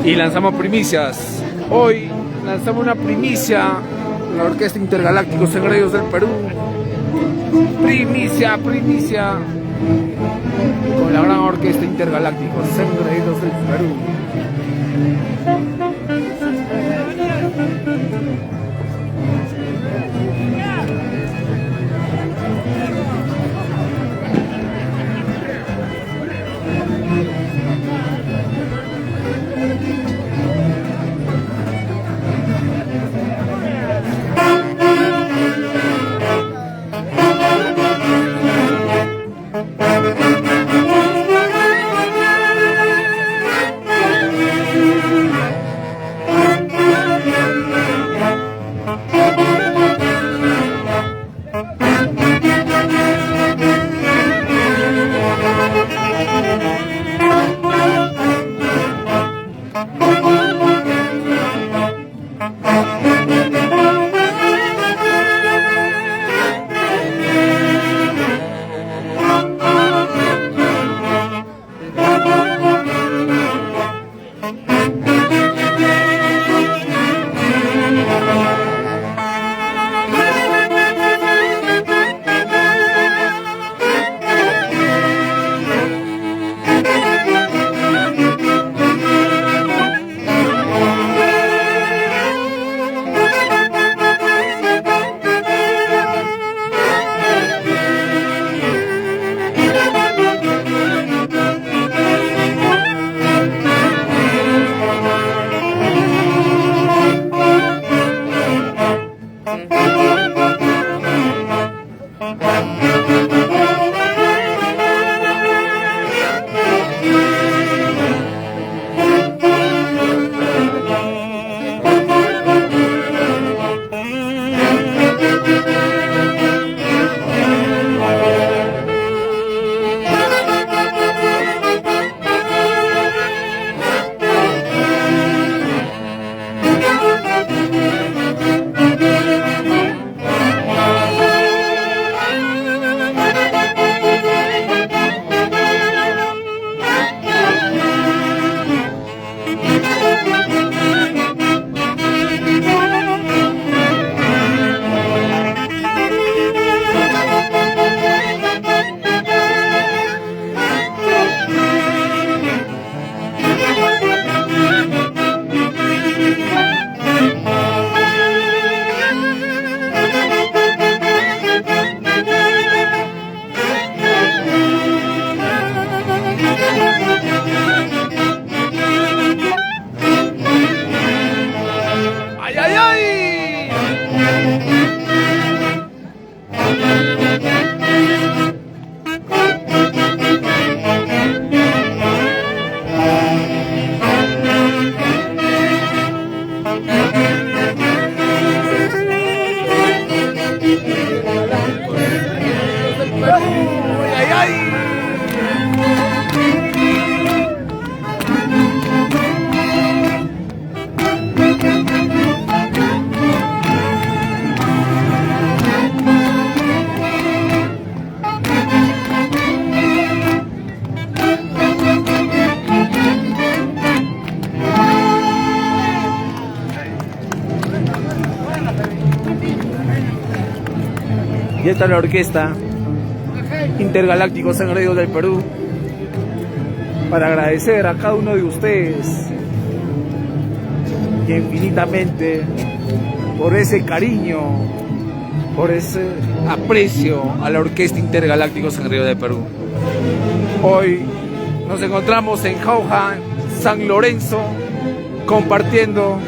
Y lanzamos primicias. Hoy lanzamos una primicia con la Orquesta Intergalácticos Engreídos del Perú. Primicia con la gran Orquesta Intergalácticos Engreídos del Perú. Y esta es la Orquesta Intergalácticos Engreídos del Perú, para agradecer a cada uno de ustedes y infinitamente por ese cariño, por ese aprecio a la Orquesta Intergalácticos Engreídos del Perú. Hoy nos encontramos en Jauja, San Lorenzo, compartiendo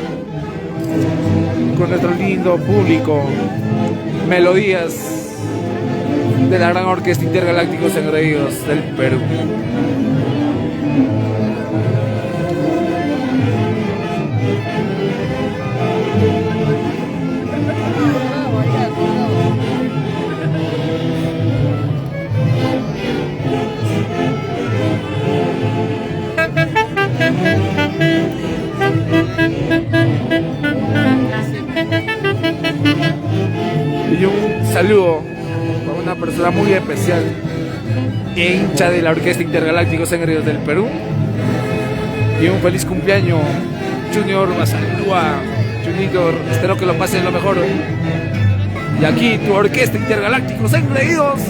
con nuestro lindo público melodías de la gran Orquesta Intergalácticos Engreídos del Perú. Y un saludo a una persona muy especial, hincha de la Orquesta Intergalácticos Engreídos del Perú, Y un feliz cumpleaños, Junior Basaldúa. Junior, espero que lo pasen lo mejor. Y aquí tu orquesta Intergalácticos Engreídos.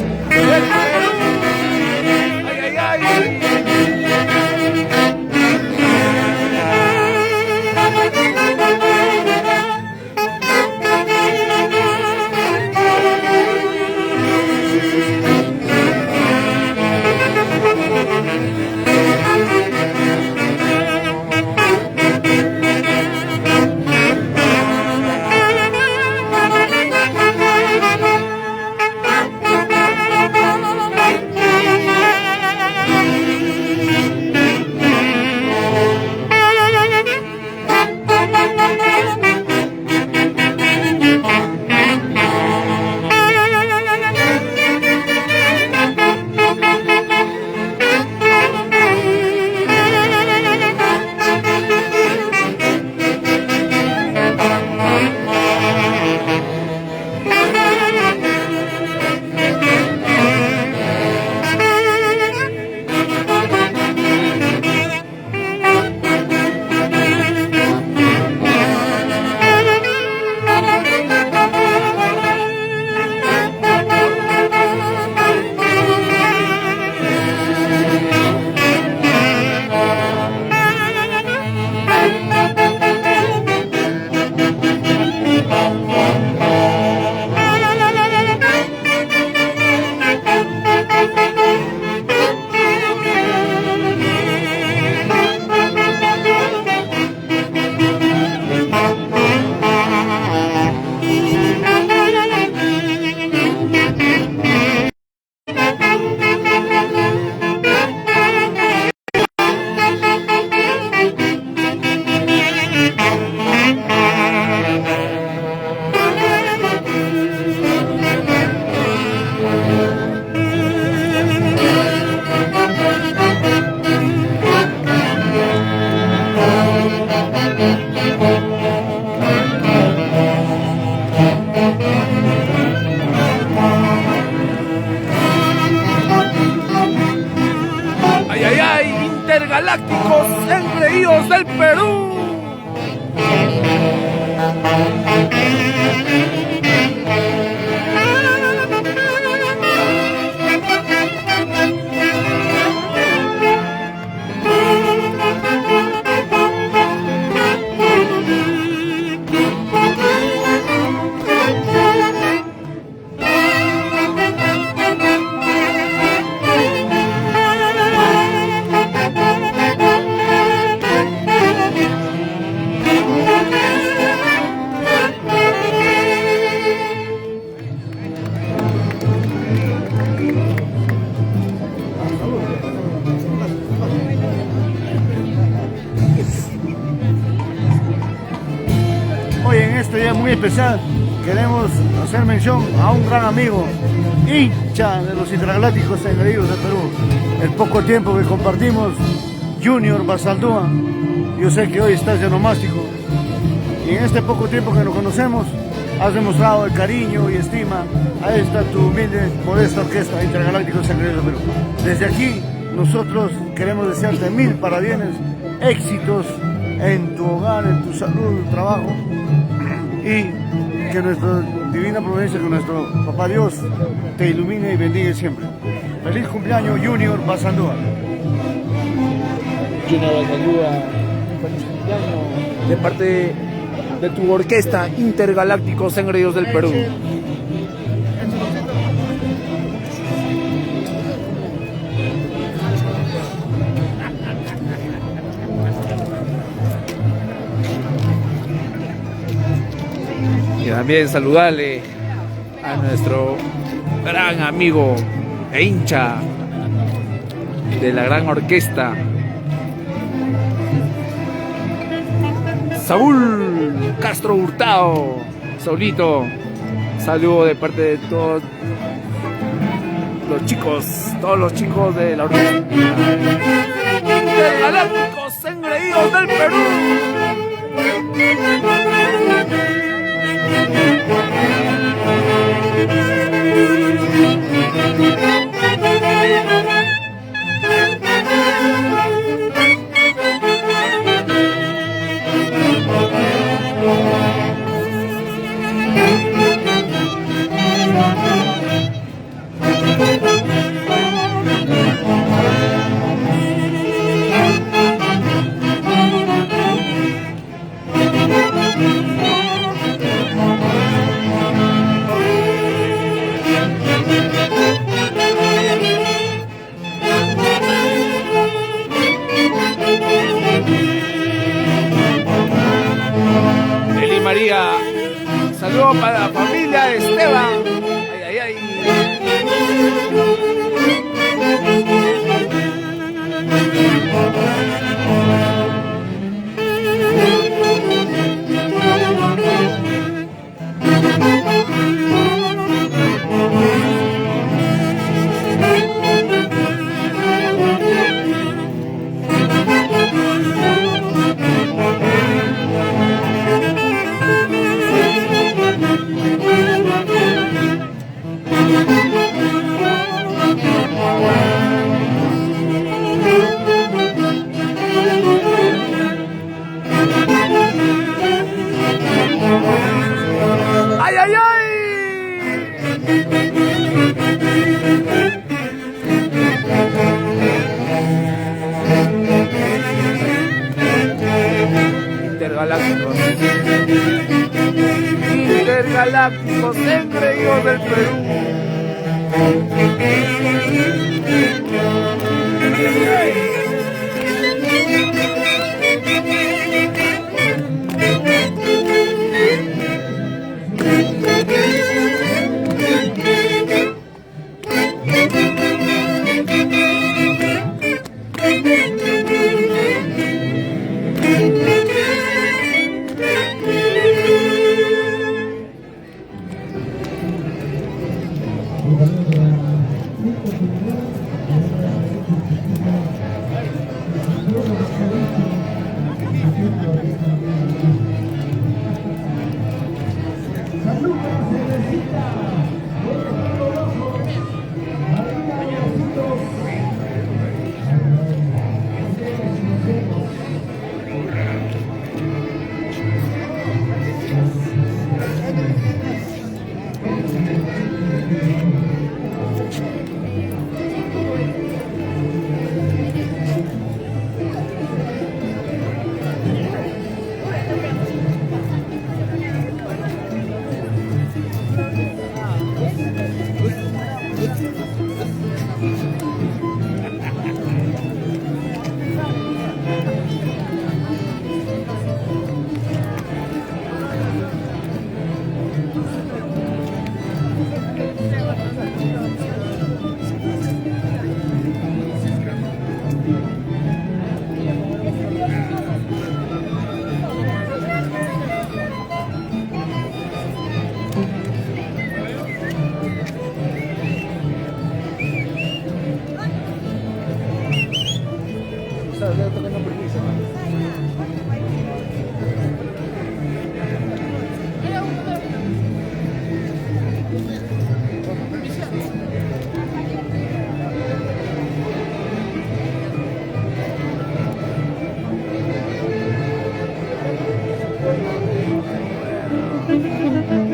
¡Ay, ay, ay! Intergalácticos Engreídos del Perú. Hoy en este día muy especial queremos hacer mención a un gran amigo, hincha de los Intergalácticos Engreídos de Perú. El poco tiempo que compartimos, Junior Basaldúa, yo sé que hoy estás de onomástico y en este poco tiempo que nos conocemos has demostrado el cariño y estima a esta tu humilde, modesta orquesta Intergalácticos Engreídos de Perú. Desde aquí nosotros queremos desearte mil parabienes, éxitos en tu hogar, en tu salud, tu trabajo, y que nuestra divina providencia, que nuestro Papá Dios te ilumine y bendiga siempre. Feliz cumpleaños, Junior Basaldúa. Junior Basaldúa, feliz cumpleaños de parte de tu orquesta Intergalácticos Engreídos del Perú. Y también saludarle a nuestro gran amigo e hincha de la gran orquesta, Saúl Castro Hurtado. Saulito, saludo de parte de todos todos los chicos de la orquesta Intergalácticos Engreídos del Perú. María. Saludos para la familia Esteban. Ay, ay, ay, ay, ay. Intergalácticos. Intergalácticos engreídos del Perú.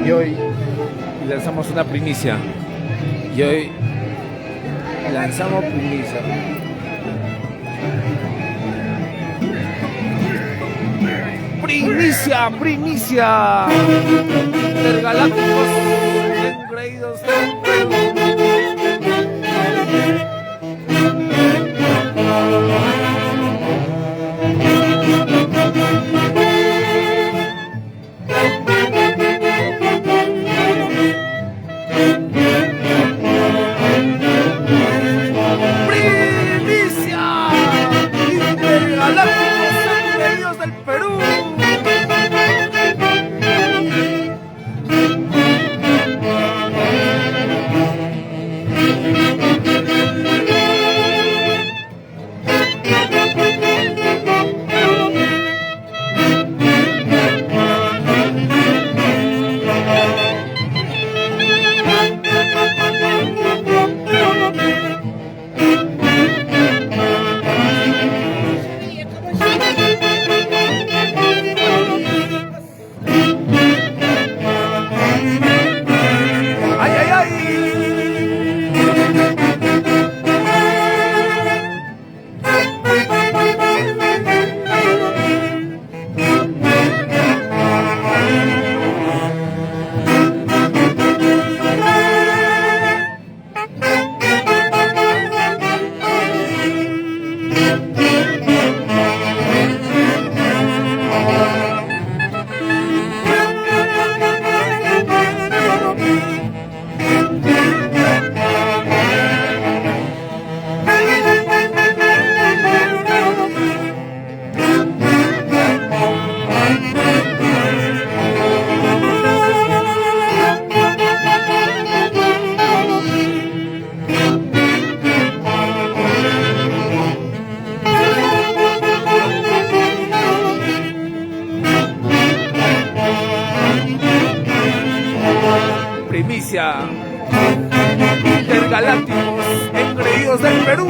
Y hoy lanzamos una primicia. Y hoy lanzamos primicia. Primicia, primicia. Intergalácticos engreídos del Perú. noticia. Intergalácticos engreídos del Perú.